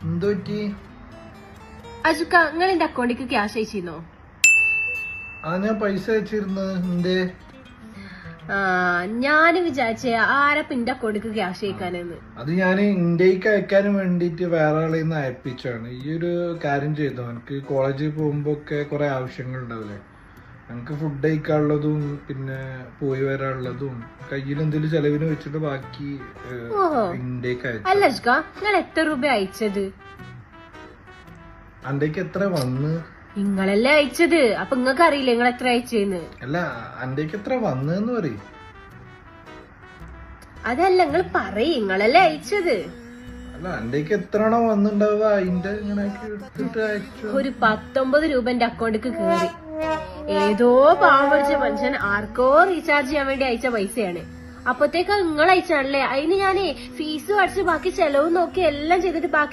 എന്ത് പറ്റി? അജുക്ക നിങ്ങൾ എന്റെ അക്കൗണ്ടിക്ക് ക്യാഷ് അയച്ചിരുന്നോ? ഞാൻ പൈസ അയച്ചിരുന്നു. എന്തേ? ഞാൻ വിചാരിച്ചേ ആരപ്പ എന്റെ അക്കൗണ്ടിക്ക് ക്യാഷ് അയക്കാനെന്ന്. അത് ഞാൻ ഇന്ത്യക്ക് അയക്കാനും വേണ്ടിട്ട് വേറെ ആളിൽ നിന്ന് അയപ്പിച്ചാണ്. ഈ ഒരു കാര്യം ചെയ്തോ, എനിക്ക് കോളേജിൽ പോകുമ്പോ ഒക്കെ കുറെ ആവശ്യങ്ങൾ ഉണ്ടാവില്ലേ, എനിക്ക് ഫുഡ് കഴിക്കാനുള്ളതും പിന്നെ പോയി വരാനുള്ളതും കയ്യിൽ എന്തെങ്കിലും ചെലവിന് വെച്ചിട്ട് ബാക്കി ഇന്ത്യക്ക് അയച്ചു. അല്ല അജുക്ക, നിങ്ങൾ എത്ര രൂപ അയച്ചത്? അന്റേക്ക് എത്ര വന്ന്? നിങ്ങളല്ലേ അയച്ചത്, അപ്പൊ നിങ്ങൾക്ക് അറിയില്ല നിങ്ങൾ എത്ര അയച്ചെന്ന്? അല്ല, അന്റേക്ക് എത്ര വന്നെന്ന് പറയും. അതല്ല, നിങ്ങൾ പറയും, നിങ്ങളല്ലേ അയച്ചത്. അല്ല, അന്റേക്ക് എത്രയാണോ വന്നിണ്ടാവുക അതിന്റെ ഇങ്ങനെ എടുത്തിട്ട് അയച്ചു. ഒരു 19 രൂപ എന്റെ അക്കൗണ്ടിക്ക് കേറി. ഏതോ പാവം പിടിച്ച മനുഷ്യൻ ആർക്കോ റീചാർജ് ചെയ്യാൻ വേണ്ടി അയച്ച പൈസയാണ്. അപ്പത്തേക്ക് നിങ്ങൾ അയച്ചാണല്ലേ. അതിന് ഞാനേ ഫീസ് അടിച്ച് ബാക്കി ചെലവും നോക്കി എല്ലാം ചെയ്തിട്ട് ബാക്കി